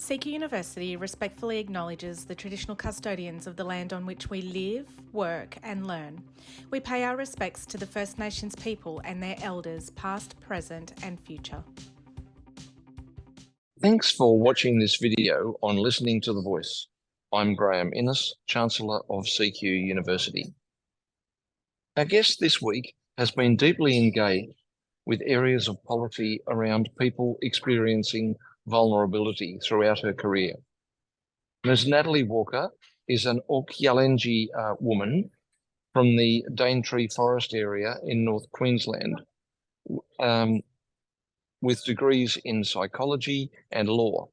CQUniversity respectfully acknowledges the traditional custodians of the land on which we live, work and learn. We pay our respects to the First Nations people and their elders, past, present and future. Thanks for watching this video on Listening to the Voice. I'm Graeme Innes, Chancellor of CQUniversity. Our guest this week has been deeply engaged with areas of policy around people experiencing vulnerability throughout her career. Ms. Natalie Walker is an Orkyalenji woman from the Daintree Forest area in North Queensland, with degrees in psychology and law.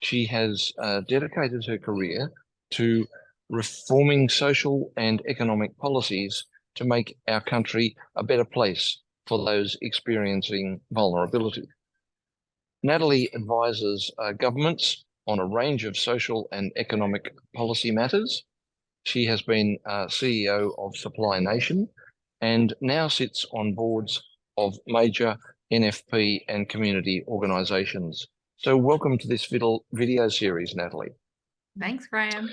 She has dedicated her career to reforming social and economic policies to make our country a better place for those experiencing vulnerability. Natalie advises governments on a range of social and economic policy matters. She has been CEO of Supply Nation and now sits on boards of major NFP and community organisations. So welcome to this video series, Natalie. Thanks, Graeme.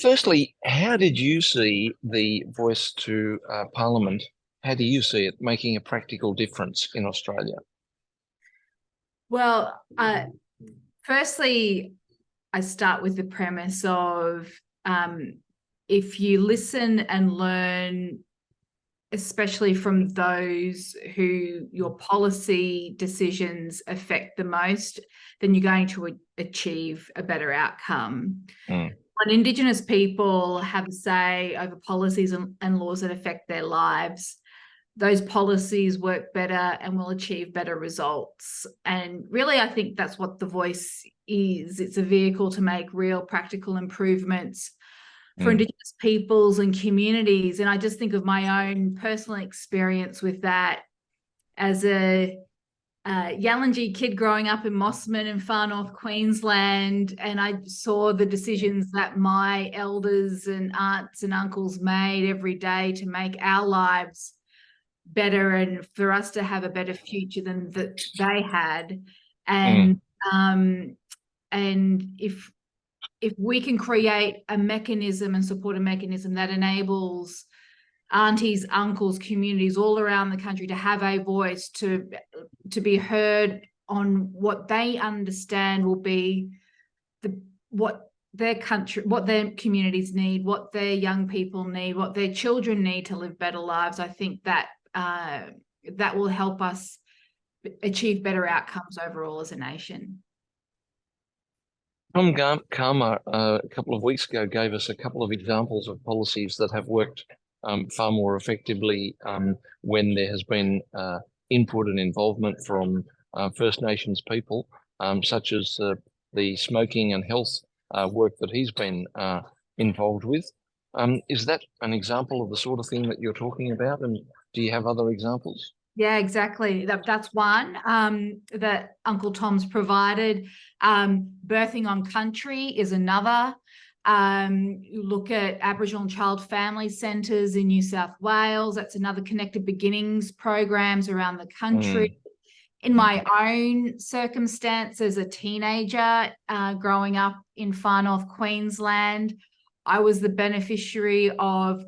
Firstly, how did you see the Voice to Parliament? How do you see it making a practical difference in Australia? Well, firstly, I start with the premise of if you listen and learn, especially from those who your policy decisions affect the most, then you're going to achieve a better outcome. When Indigenous people have a say over policies and laws that affect their lives, those policies work better and will achieve better results. And really, I think that's what the Voice is. It's a vehicle to make real practical improvements for Indigenous peoples and communities. And I just think of my own personal experience with that as a Yalanji kid growing up in Mossman in far north Queensland, and I saw the decisions that my elders and aunts and uncles made every day to make our lives better and for us to have a better future than that they had. And if we can create a mechanism and support a mechanism that enables aunties, uncles, communities all around the country to have a voice, to be heard on what they understand will be what their country, what their communities need, what their young people need, what their children need to live better lives, I think that that will help us achieve better outcomes overall as a nation. Tom Karma a couple of weeks ago gave us a couple of examples of policies that have worked far more effectively when there has been input and involvement from First Nations people, such as the smoking and health work that he's been involved with. Is that an example of the sort of thing that you're talking about? And do you have other examples? Yeah, exactly. That's one that Uncle Tom's provided. Birthing on Country is another. You look at Aboriginal and Child Family Centres in New South Wales. That's another Connected Beginnings programs around the country. In my own circumstance as a teenager growing up in far north Queensland, I was the beneficiary of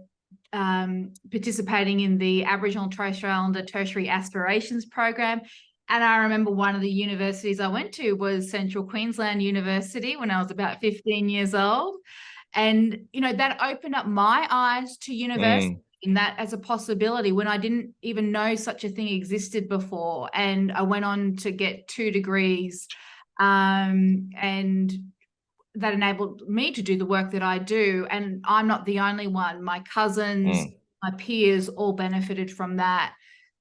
participating in the Aboriginal and Torres Strait Islander Tertiary Aspirations program. And I remember one of the universities I went to was Central Queensland University when I was about 15 years old. And, you know, that opened up my eyes to university in that as a possibility when I didn't even know such a thing existed before. And I went on to get 2 degrees and that enabled me to do the work that I do. And I'm not the only one. My cousins, my peers all benefited from that.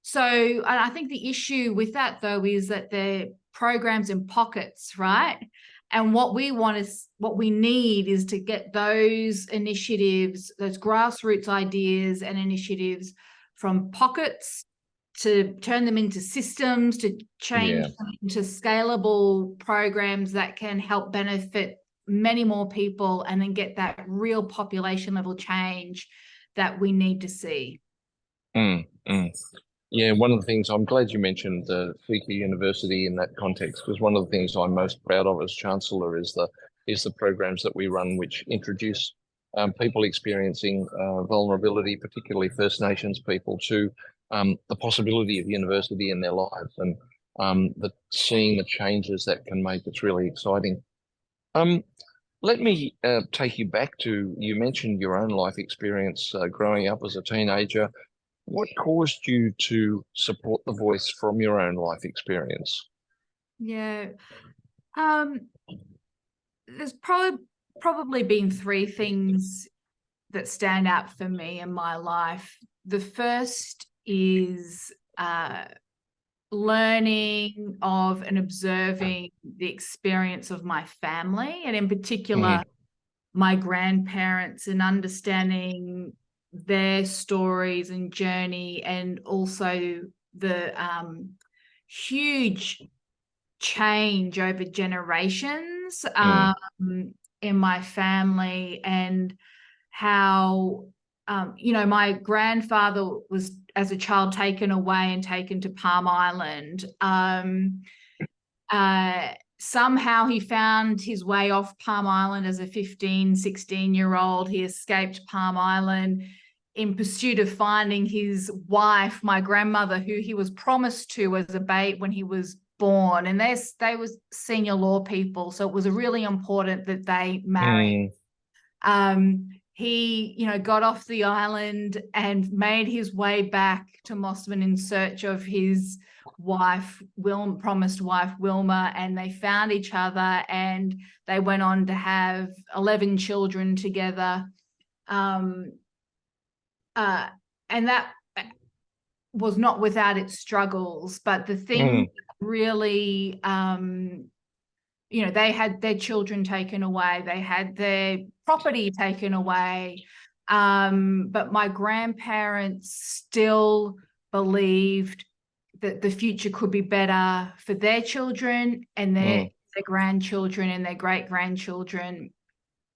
So I think the issue with that, though, is that they're programs in pockets, right? And what we need is to get those initiatives, those grassroots ideas and initiatives from pockets to turn them into systems, to change them into scalable programs that can help benefit many more people and then get that real population level change that we need to see. Yeah, one of the things I'm glad you mentioned the CQUniversity in that context, because one of the things I'm most proud of as Chancellor is the programs that we run, which introduce people experiencing vulnerability, particularly First Nations people, to the possibility of university in their lives, and seeing the changes that can make. It's really exciting. Let me take you back to, you mentioned your own life experience growing up as a teenager. What caused you to support the voice from your own life experience? Yeah. There's probably been three things that stand out for me in my life. The first is learning of and observing the experience of my family, and in particular, my grandparents, and understanding their stories and journey, and also the huge change over generations in my family, and how my grandfather was, as a child, taken away and taken to Palm Island. Somehow he found his way off Palm Island as a 15, 16-year-old. He escaped Palm Island in pursuit of finding his wife, my grandmother, who he was promised to as a babe when he was born. And they was senior law people, so it was really important that they married. He, got off the island and made his way back to Mossman in search of his wife, promised wife Wilma, and they found each other, and they went on to have 11 children together. And that was not without its struggles, but the thing really, they had their children taken away, they had their property taken away, but my grandparents still believed that the future could be better for their children and their grandchildren and their great-grandchildren.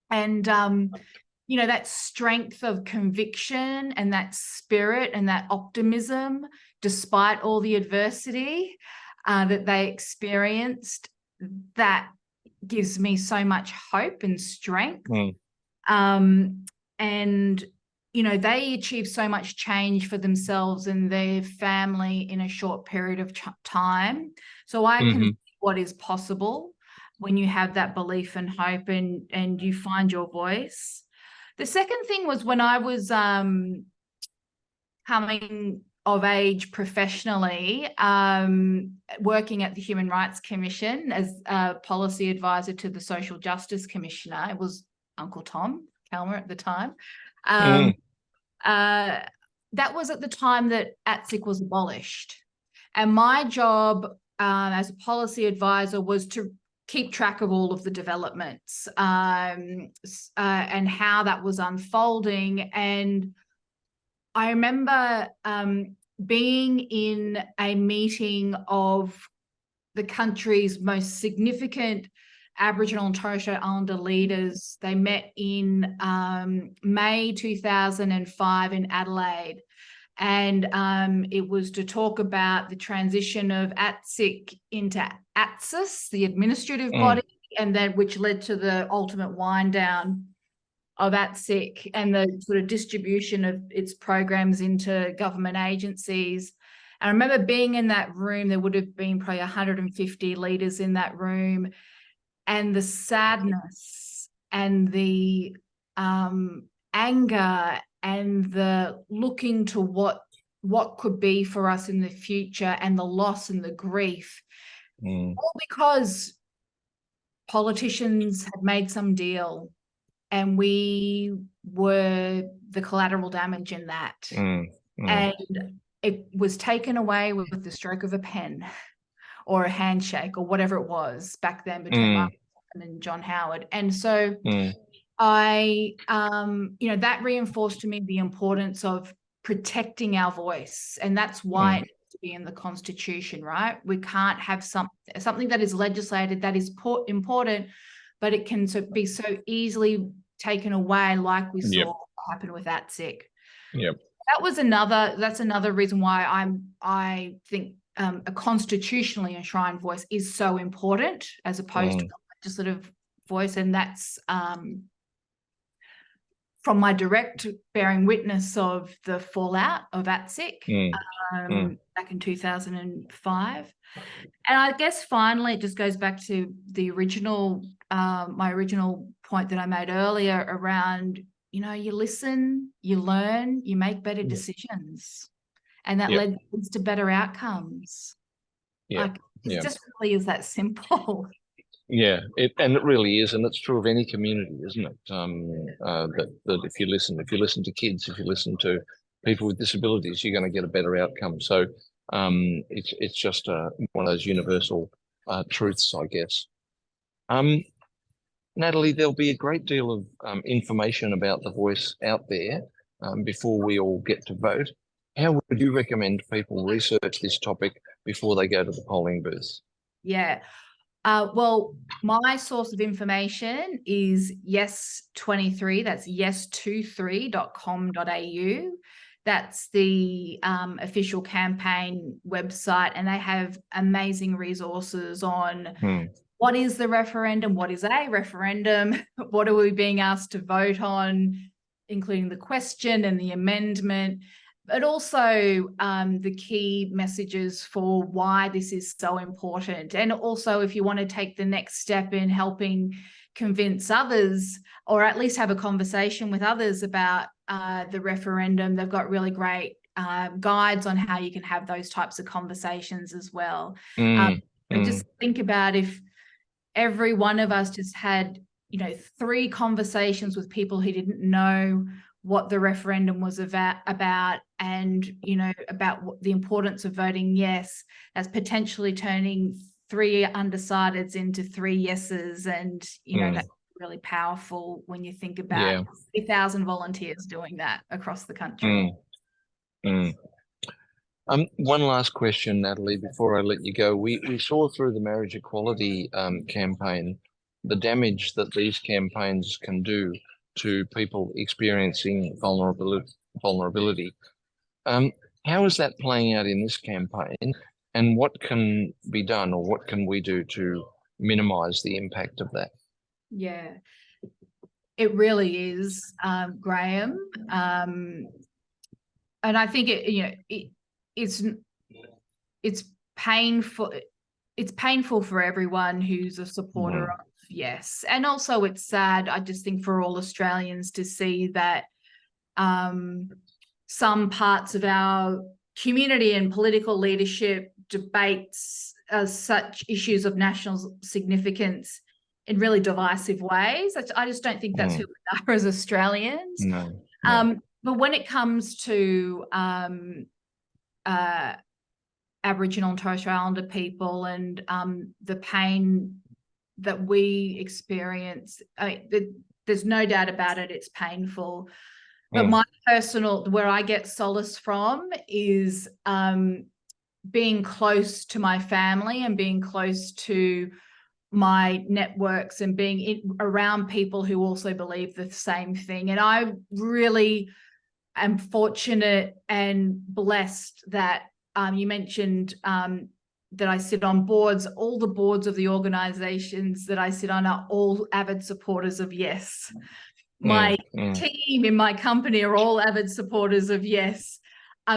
And that strength of conviction and that spirit and that optimism, despite all the adversity that they experienced, that gives me so much hope and strength. And they achieved so much change for themselves and their family in a short period of time. So I can see what is possible when you have that belief and hope, and you find your voice. The second thing was when I was coming of age professionally, working at the Human Rights Commission as a policy advisor to the Social Justice Commissioner. It was Uncle Tom Calmer at the time. That was at the time that ATSIC was abolished. And my job as a policy advisor was to keep track of all of the developments and how that was unfolding. And I remember being in a meeting of the country's most significant Aboriginal and Torres Strait Islander leaders. They met in May 2005 in Adelaide. And it was to talk about the transition of ATSIC into ATSIS, the administrative body, and then which led to the ultimate wind down of ATSIC and the sort of distribution of its programs into government agencies. And I remember being in that room. There would have been probably 150 leaders in that room, and the sadness and the anger and the looking to what could be for us in the future, and the loss and the grief, all because politicians had made some deal and we were the collateral damage in that. And it was taken away with the stroke of a pen or a handshake or whatever it was back then between Mark and John Howard. And so I, that reinforced to me the importance of protecting our voice. And that's why it needs to be in the Constitution, right? We can't have something that is legislated that is important, but it can be so easily taken away, like we saw happen with ATSIC. That's another reason why I think a constitutionally enshrined voice is so important as opposed to a legislative voice. And that's from my direct bearing witness of the fallout of ATSIC back in 2005. And I guess finally, it just goes back to the original, my original point that I made earlier around, you know, you listen, you learn, you make better decisions, and that leads to better outcomes. Like, it just really is that simple. Yeah, and it really is, and it's true of any community, isn't it? That if you listen to kids, if you listen to people with disabilities, you're going to get a better outcome. So it's just one of those universal truths, I guess. Natalie, there'll be a great deal of information about the voice out there before we all get to vote. How would you recommend people research this topic before they go to the polling booth? Yeah. Well, my source of information is yes23, that's yes23.com.au. That's the official campaign website, and they have amazing resources on what is the referendum, what is a referendum, what are we being asked to vote on, including the question and the amendment, but also the key messages for why this is so important. And also, if you want to take the next step in helping convince others, or at least have a conversation with others about the referendum, they've got really great guides on how you can have those types of conversations as well. Just think about if every one of us just had, you know, 3 conversations with people who didn't know what the referendum was about, and, you know, about the importance of voting yes, that's potentially turning 3 undecideds into 3 yeses. And, you know, that's really powerful when you think about 3,000 volunteers doing that across the country. One last question, Natalie, before I let you go. We saw through the marriage equality campaign the damage that these campaigns can do to people experiencing vulnerability. How is that playing out in this campaign, and what can be done, or what can we do to minimize the impact of that? Yeah, it really is, Graeme. And I think it's painful. It's painful for everyone who's a supporter of yes. And also it's sad, I just think, for all Australians to see that some parts of our community and political leadership debates such issues of national significance in really divisive ways. I just don't think that's who we are as Australians. No. But when it comes to Aboriginal and Torres Strait Islander people and the pain that we experience, there's no doubt about it, it's painful. But my personal, where I get solace from is being close to my family and being close to my networks and being around people who also believe the same thing. And I really am fortunate and blessed that you mentioned that I sit on boards. All the boards of the organisations that I sit on are all avid supporters of yes. My team in my company are all avid supporters of yes.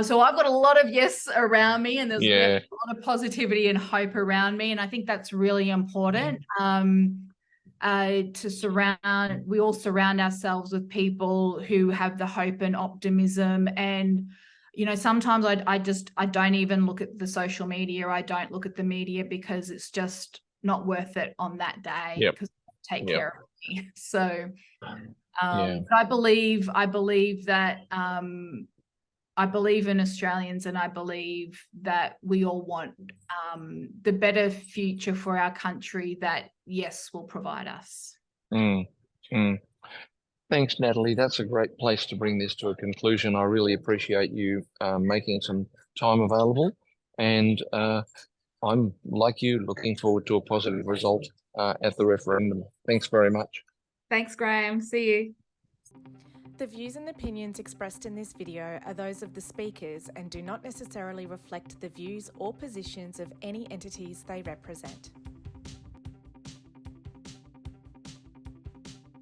So I've got a lot of yes around me, and there's a lot of positivity and hope around me. And I think that's really important to surround. We all surround ourselves with people who have the hope and optimism. And, you know, sometimes I don't even look at the social media. I don't look at the media because it's just not worth it on that day because take care of me. So I believe that I believe in Australians, and I believe that we all want the better future for our country that yes will provide us. Thanks, Natalie. That's a great place to bring this to a conclusion. I really appreciate you making some time available, and I'm, like you, looking forward to a positive result at the referendum. Thanks very much. Thanks, Graeme. See you. the views and opinions expressed in this video are those of the speakers and do not necessarily reflect the views or positions of any entities they represent.